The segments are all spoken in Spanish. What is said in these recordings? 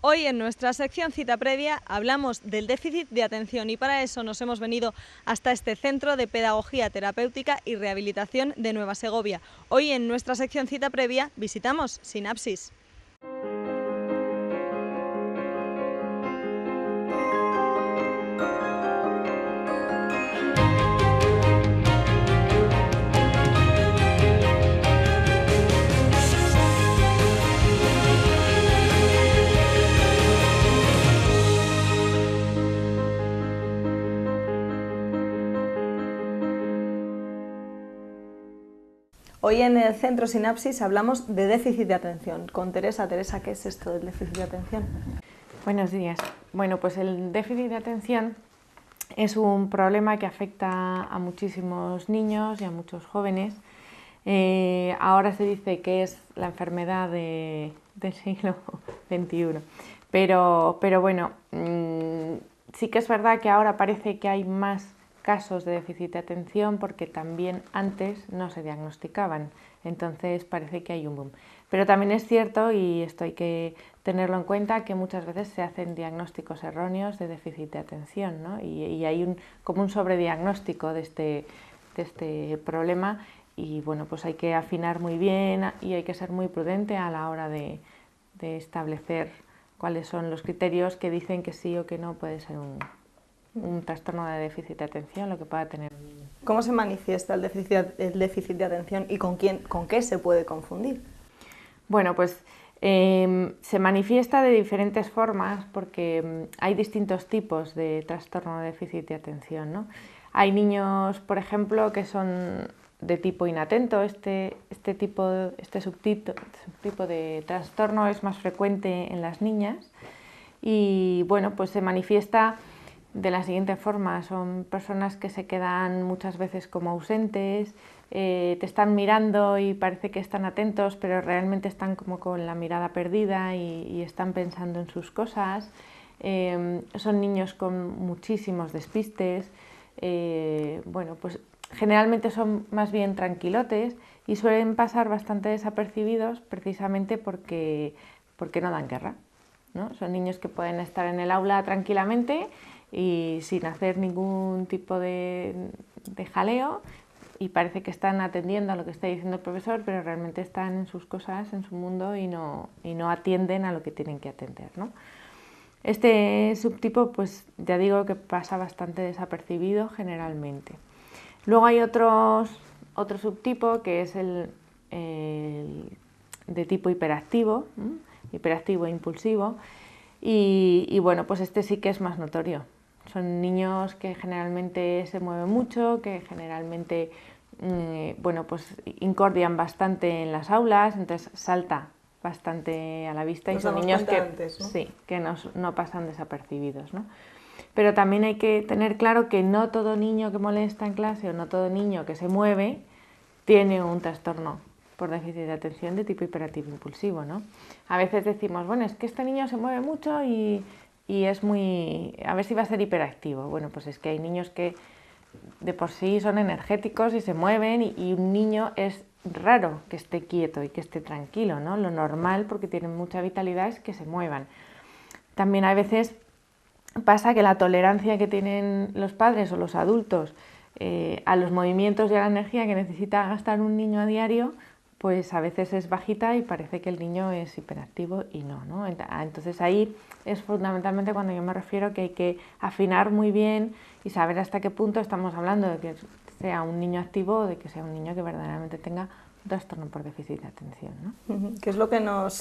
Hoy en nuestra sección Cita Previa hablamos del déficit de atención y para eso nos hemos venido hasta este Centro de Pedagogía Terapéutica y Rehabilitación de Nueva Segovia. Hoy en nuestra sección Cita Previa visitamos Sinapsis. Hoy en el Centro Sinapsis hablamos de déficit de atención. Con Teresa. Teresa, ¿qué es esto del déficit de atención? Buenos días. Bueno, pues el déficit de atención es un problema que afecta a muchísimos niños y a muchos jóvenes. Ahora se dice que es la enfermedad del siglo XXI. Pero bueno, sí que es verdad que ahora parece que hay más casos de déficit de atención porque también antes no se diagnosticaban, entonces parece que hay un boom. Pero también es cierto, y esto hay que tenerlo en cuenta, que muchas veces se hacen diagnósticos erróneos de déficit de atención, ¿no? y hay como un sobrediagnóstico de este problema y bueno, pues hay que afinar muy bien y hay que ser muy prudente a la hora de establecer cuáles son los criterios que dicen que sí o que no puede ser un trastorno de déficit de atención, lo que pueda tener un niño. ¿Cómo se manifiesta el déficit de atención y con qué se puede confundir? Bueno, pues se manifiesta de diferentes formas porque hay distintos tipos de trastorno de déficit de atención, ¿no? Hay niños, por ejemplo, que son de tipo inatento. Este subtipo de trastorno es más frecuente en las niñas y bueno, pues se manifiesta de la siguiente forma. Son personas que se quedan muchas veces como ausentes, te están mirando y parece que están atentos, pero realmente están como con la mirada perdida y están pensando en sus cosas. Son niños con muchísimos despistes. Bueno, pues generalmente son más bien tranquilotes y suelen pasar bastante desapercibidos precisamente porque no dan guerra, ¿no? Son niños que pueden estar en el aula tranquilamente y sin hacer ningún tipo de jaleo y parece que están atendiendo a lo que está diciendo el profesor, pero realmente están en sus cosas, en su mundo y no atienden a lo que tienen que atender, ¿no? Este subtipo, pues ya digo que pasa bastante desapercibido generalmente. Luego hay otro subtipo que es el de tipo hiperactivo, hiperactivo e impulsivo, y bueno, pues este sí que es más notorio. Son niños que generalmente se mueven mucho, que generalmente bueno, pues incordian bastante en las aulas, entonces salta bastante a la vista y son niños que, antes, ¿no? Sí, que no pasan desapercibidos, ¿no? Pero también hay que tener claro que no todo niño que molesta en clase o no todo niño que se mueve tiene un trastorno por déficit de atención de tipo hiperactivo impulsivo, ¿no? A veces decimos, bueno, es que este niño se mueve mucho y es muy... a ver si va a ser hiperactivo. Bueno, pues es que hay niños que de por sí son energéticos y se mueven y un niño es raro que esté quieto y que esté tranquilo, ¿no? Lo normal, porque tienen mucha vitalidad, es que se muevan. También a veces pasa que la tolerancia que tienen los padres o los adultos a los movimientos y a la energía que necesita gastar un niño a diario, pues a veces es bajita y parece que el niño es hiperactivo y no. Entonces ahí es fundamentalmente cuando yo me refiero que hay que afinar muy bien y saber hasta qué punto estamos hablando de que sea un niño activo o de que sea un niño que verdaderamente tenga un trastorno por déficit de atención, ¿no? ¿Qué es lo que nos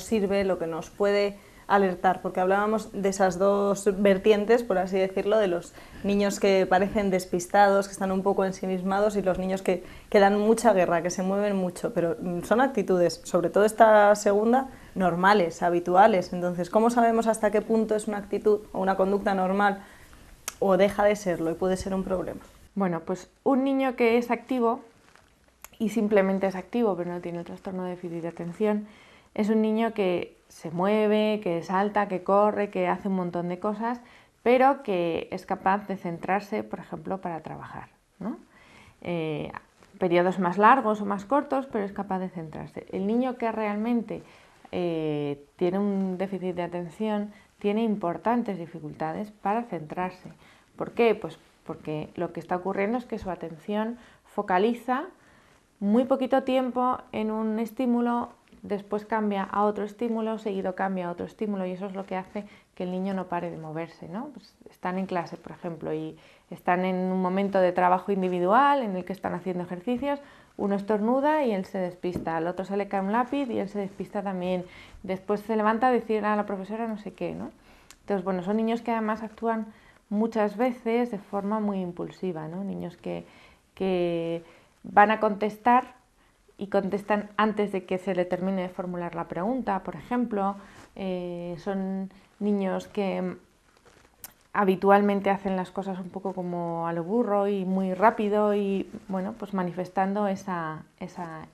sirve, lo que nos puede alertar? Porque hablábamos de esas dos vertientes, por así decirlo, de los niños que parecen despistados, que están un poco ensimismados y los niños que dan mucha guerra, que se mueven mucho, pero son actitudes, sobre todo esta segunda, normales, habituales. Entonces, ¿cómo sabemos hasta qué punto es una actitud o una conducta normal o deja de serlo y puede ser un problema? Bueno, pues un niño que es activo y simplemente es activo pero no tiene el trastorno de déficit de atención es un niño que se mueve, que salta, que corre, que hace un montón de cosas, pero que es capaz de centrarse, por ejemplo, para trabajar, ¿no? Periodos más largos o más cortos, pero es capaz de centrarse. El niño que realmente tiene un déficit de atención, tiene importantes dificultades para centrarse. ¿Por qué? Pues porque lo que está ocurriendo es que su atención focaliza muy poquito tiempo en un estímulo, después cambia a otro estímulo, seguido cambia a otro estímulo, y eso es lo que hace que el niño no pare de moverse, ¿no? Pues están en clase, por ejemplo, y están en un momento de trabajo individual en el que están haciendo ejercicios, uno estornuda y él se despista, al otro se le cae un lápiz y él se despista también, después se levanta a decir a la profesora no sé qué, ¿no? Entonces, bueno, son niños que además actúan muchas veces de forma muy impulsiva, ¿no? Niños que van a contestar y contestan antes de que se le termine de formular la pregunta, por ejemplo. Son niños que habitualmente hacen las cosas un poco como a lo burro y muy rápido y, bueno, pues manifestando esa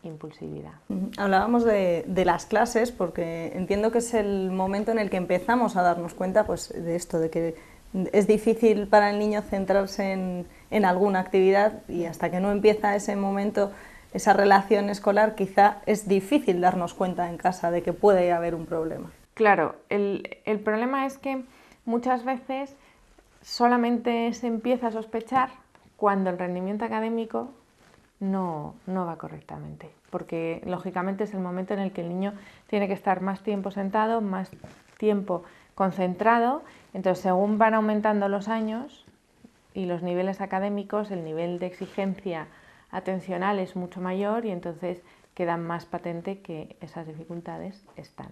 impulsividad. Hablábamos de las clases porque entiendo que es el momento en el que empezamos a darnos cuenta pues, de esto, de que es difícil para el niño centrarse en alguna actividad y hasta que no empieza ese momento, esa relación escolar, quizá es difícil darnos cuenta en casa de que puede haber un problema. Claro, el problema es que muchas veces solamente se empieza a sospechar cuando el rendimiento académico no va correctamente, porque lógicamente es el momento en el que el niño tiene que estar más tiempo sentado, más tiempo concentrado, entonces según van aumentando los años y los niveles académicos, el nivel de exigencia atencional es mucho mayor y entonces queda más patente que esas dificultades están.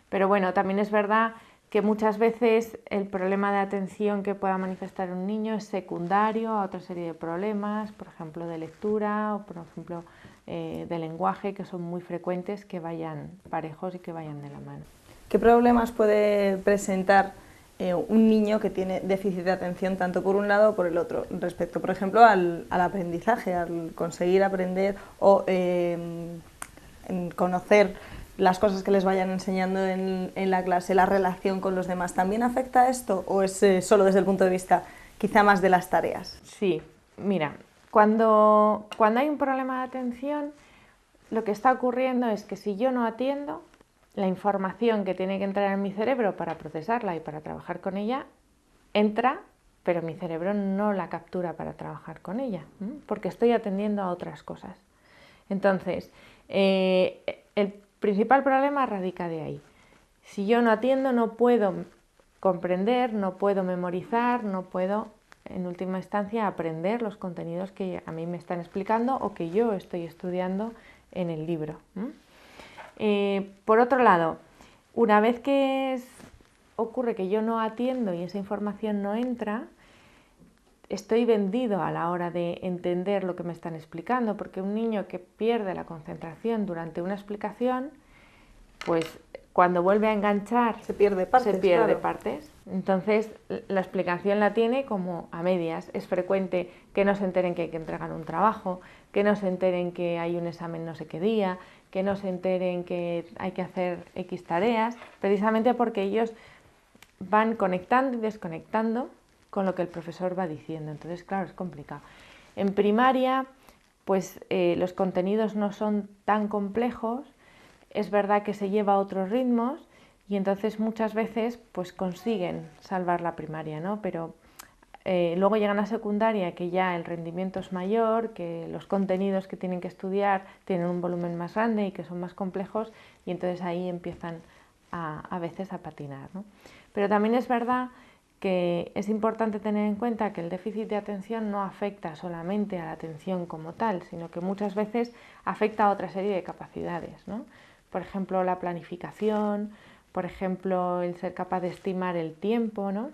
Pero bueno, también es verdad que muchas veces el problema de atención que pueda manifestar un niño es secundario a otra serie de problemas, por ejemplo de lectura o por ejemplo de lenguaje, que son muy frecuentes, que vayan parejos y que vayan de la mano. ¿Qué problemas puede presentar un niño que tiene déficit de atención tanto por un lado o por el otro, respecto, por ejemplo, al aprendizaje, al conseguir aprender o conocer las cosas que les vayan enseñando en la clase, la relación con los demás? ¿También afecta esto o es solo desde el punto de vista quizá más de las tareas? Sí, mira, cuando hay un problema de atención, lo que está ocurriendo es que si yo no atiendo, la información que tiene que entrar en mi cerebro para procesarla y para trabajar con ella, entra, pero mi cerebro no la captura para trabajar con ella, porque estoy atendiendo a otras cosas. Entonces, el principal problema radica de ahí. Si yo no atiendo, no puedo comprender, no puedo memorizar, no puedo, en última instancia, aprender los contenidos que a mí me están explicando o que yo estoy estudiando en el libro. Por otro lado, una vez que ocurre que yo no atiendo y esa información no entra, estoy vendido a la hora de entender lo que me están explicando, porque un niño que pierde la concentración durante una explicación, pues cuando vuelve a enganchar se pierde partes. Claro. Partes. Entonces la explicación la tiene como a medias. Es frecuente que no se enteren que hay que entregar un trabajo, que no se enteren que hay un examen no sé qué día, que no se enteren que hay que hacer X tareas, precisamente porque ellos van conectando y desconectando con lo que el profesor va diciendo. Entonces, claro, es complicado. En primaria, pues los contenidos no son tan complejos, es verdad que se lleva a otros ritmos y entonces muchas veces pues consiguen salvar la primaria, ¿no? Pero luego llegan a secundaria, que ya el rendimiento es mayor, que los contenidos que tienen que estudiar tienen un volumen más grande y que son más complejos y entonces ahí empiezan a veces a patinar, ¿no? Pero también es verdad que es importante tener en cuenta que el déficit de atención no afecta solamente a la atención como tal, sino que muchas veces afecta a otra serie de capacidades, ¿no? Por ejemplo, la planificación, por ejemplo, el ser capaz de estimar el tiempo, ¿no?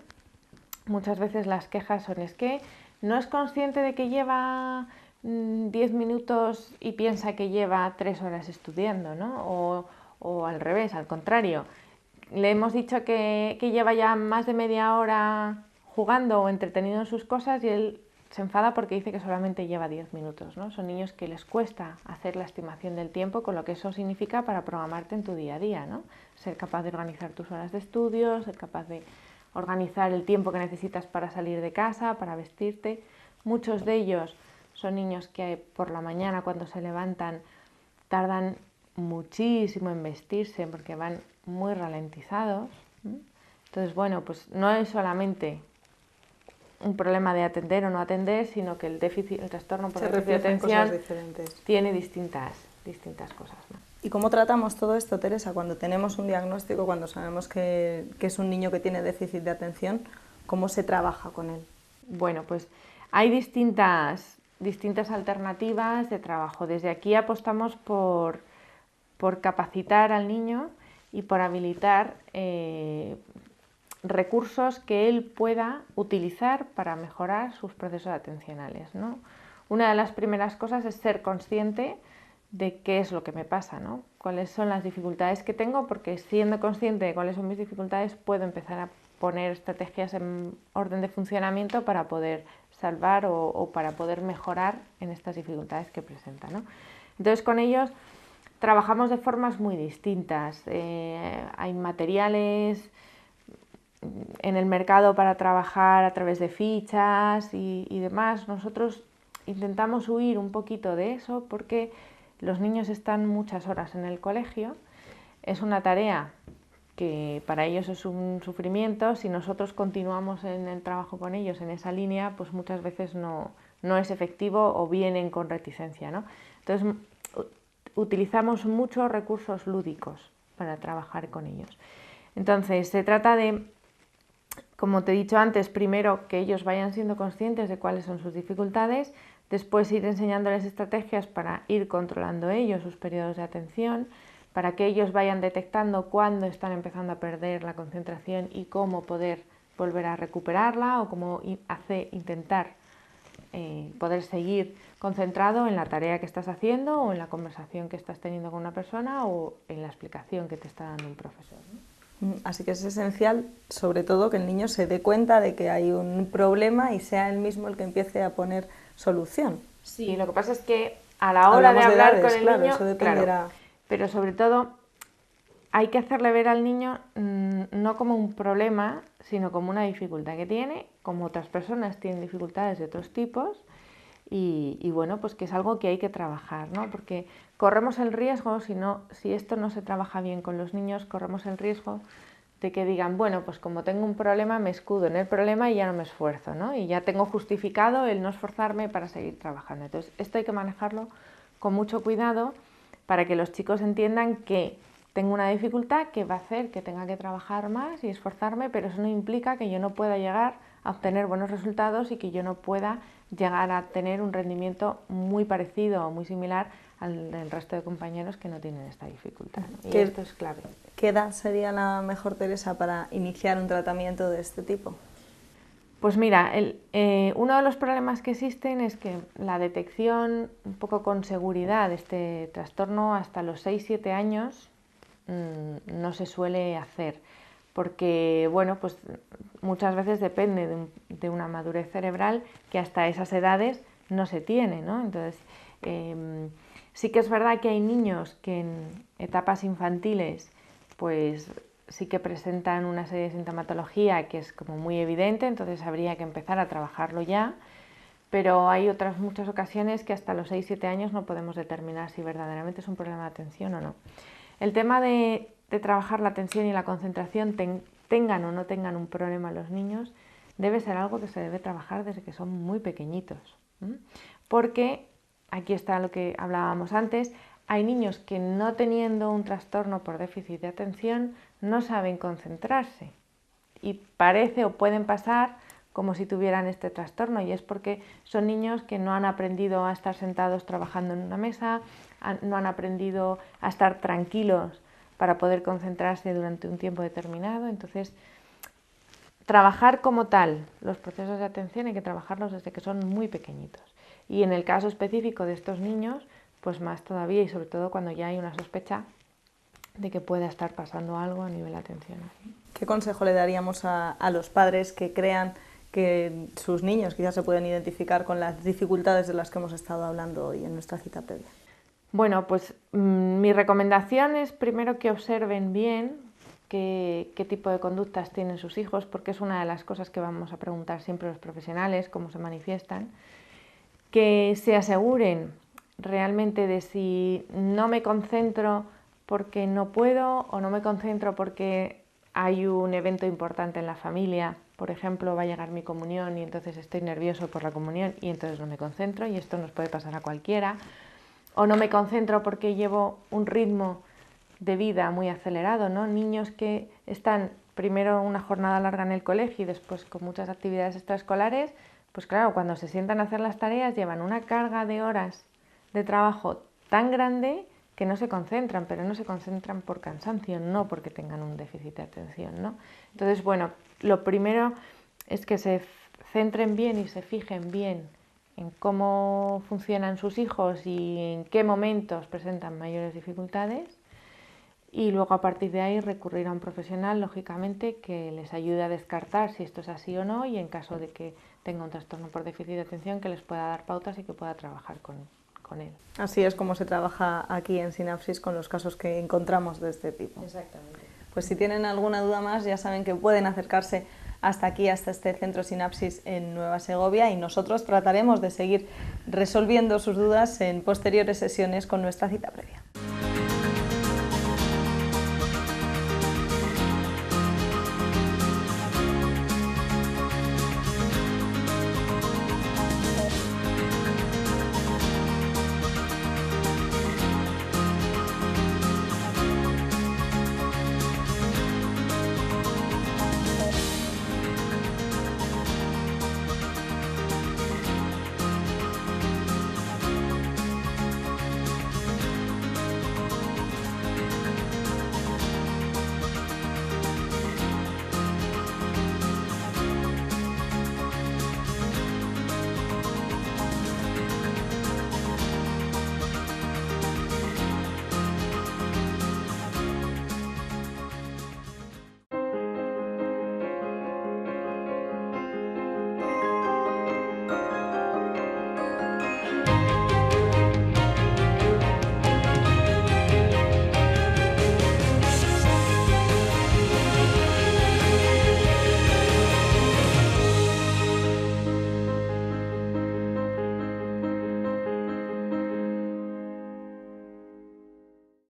Muchas veces las quejas son es que no es consciente de que lleva 10 minutos y piensa que lleva 3 horas estudiando, ¿no? O al revés, al contrario. Le hemos dicho que lleva ya más de media hora jugando o entretenido en sus cosas y él se enfada porque dice que solamente lleva 10 minutos, ¿no? Son niños que les cuesta hacer la estimación del tiempo, con lo que eso significa para programarte en tu día a día, ¿no? Ser capaz de organizar tus horas de estudio, ser capaz de organizar el tiempo que necesitas para salir de casa, para vestirte. Muchos de ellos son niños que por la mañana cuando se levantan tardan muchísimo en vestirse porque van muy ralentizados. Entonces, bueno, pues no es solamente un problema de atender o no atender, sino que el trastorno por déficit de atención tiene distintas cosas, ¿no? ¿Y cómo tratamos todo esto, Teresa, cuando tenemos un diagnóstico, cuando sabemos que es un niño que tiene déficit de atención? ¿Cómo se trabaja con él? Bueno, pues hay distintas alternativas de trabajo. Desde aquí apostamos por capacitar al niño y por habilitar recursos que él pueda utilizar para mejorar sus procesos atencionales, ¿no? Una de las primeras cosas es ser consciente de qué es lo que me pasa, ¿no? Cuáles son las dificultades que tengo, porque siendo consciente de cuáles son mis dificultades puedo empezar a poner estrategias en orden de funcionamiento para poder salvar o para poder mejorar en estas dificultades que presenta, ¿no? Entonces con ellos trabajamos de formas muy distintas. Hay materiales en el mercado para trabajar a través de fichas y demás. Nosotros intentamos huir un poquito de eso porque los niños están muchas horas en el colegio. Es una tarea que para ellos es un sufrimiento. Si nosotros continuamos en el trabajo con ellos en esa línea, pues muchas veces no es efectivo o vienen con reticencia, ¿no? Entonces utilizamos muchos recursos lúdicos para trabajar con ellos. Entonces se trata de, como te he dicho antes, primero que ellos vayan siendo conscientes de cuáles son sus dificultades, después ir enseñándoles estrategias para ir controlando ellos sus periodos de atención, para que ellos vayan detectando cuándo están empezando a perder la concentración y cómo poder volver a recuperarla o cómo intentar poder seguir concentrado en la tarea que estás haciendo o en la conversación que estás teniendo con una persona o en la explicación que te está dando un profesor, ¿no? Así que es esencial, sobre todo, que el niño se dé cuenta de que hay un problema y sea él mismo el que empiece a poner solución. Sí, lo que pasa es que a la hora de hablar edades, con el claro, niño, eso dependerá. Claro, pero sobre todo hay que hacerle ver al niño no como un problema, sino como una dificultad que tiene, como otras personas tienen dificultades de otros tipos, y bueno, pues que es algo que hay que trabajar, ¿no? Porque corremos el riesgo, si esto no se trabaja bien con los niños, corremos el riesgo de que digan, bueno, pues como tengo un problema me escudo en el problema y ya no me esfuerzo, ¿no? Y ya tengo justificado el no esforzarme para seguir trabajando. Entonces, esto hay que manejarlo con mucho cuidado para que los chicos entiendan que tengo una dificultad que va a hacer que tenga que trabajar más y esforzarme, pero eso no implica que yo no pueda llegar a obtener buenos resultados y que yo no pueda llegar a tener un rendimiento muy parecido o muy similar al del resto de compañeros que no tienen esta dificultad, ¿no? Y esto es clave. ¿Qué edad sería la mejor, Teresa, para iniciar un tratamiento de este tipo? Pues mira, uno de los problemas que existen es que la detección un poco con seguridad de este trastorno hasta los 6-7 años no se suele hacer, porque bueno, pues muchas veces depende de una madurez cerebral que hasta esas edades no se tiene, ¿no? Entonces, sí que es verdad que hay niños que en etapas infantiles pues sí que presentan una serie de sintomatología que es como muy evidente, entonces habría que empezar a trabajarlo ya, pero hay otras muchas ocasiones que hasta los 6-7 años no podemos determinar si verdaderamente es un problema de atención o no. El tema de trabajar la atención y la concentración, tengan o no tengan un problema los niños, debe ser algo que se debe trabajar desde que son muy pequeñitos, porque aquí está lo que hablábamos antes. Hay niños que no teniendo un trastorno por déficit de atención no saben concentrarse y parece o pueden pasar como si tuvieran este trastorno, y es porque son niños que no han aprendido a estar sentados trabajando en una mesa, no han aprendido a estar tranquilos para poder concentrarse durante un tiempo determinado. Entonces, trabajar como tal los procesos de atención hay que trabajarlos desde que son muy pequeñitos. Y en el caso específico de estos niños, pues más todavía, y sobre todo cuando ya hay una sospecha de que pueda estar pasando algo a nivel atencional. ¿Qué consejo le daríamos a los padres que crean que sus niños quizás se pueden identificar con las dificultades de las que hemos estado hablando hoy en nuestra cita previa? Bueno, pues mi recomendación es primero que observen bien qué tipo de conductas tienen sus hijos, porque es una de las cosas que vamos a preguntar siempre a los profesionales, cómo se manifiestan, que se aseguren realmente de si no me concentro porque no puedo o no me concentro porque hay un evento importante en la familia. Por ejemplo, va a llegar mi comunión y entonces estoy nervioso por la comunión y entonces no me concentro, y esto nos puede pasar a cualquiera. O no me concentro porque llevo un ritmo de vida muy acelerado, ¿no? Niños que están primero una jornada larga en el colegio y después con muchas actividades extraescolares, pues claro, cuando se sientan a hacer las tareas llevan una carga de horas de trabajo tan grande que no se concentran, pero no se concentran por cansancio, no porque tengan un déficit de atención, ¿no? Entonces, bueno, lo primero es que se centren bien y se fijen bien en cómo funcionan sus hijos y en qué momentos presentan mayores dificultades, y luego a partir de ahí recurrir a un profesional, lógicamente, que les ayude a descartar si esto es así o no, y en caso de que tenga un trastorno por déficit de atención, que les pueda dar pautas y que pueda trabajar con él. Así es como se trabaja aquí en Sinapsis con los casos que encontramos de este tipo. Exactamente. Pues si tienen alguna duda más, ya saben que pueden acercarse hasta aquí, hasta este centro Sinapsis en Nueva Segovia, y nosotros trataremos de seguir resolviendo sus dudas en posteriores sesiones con nuestra cita previa.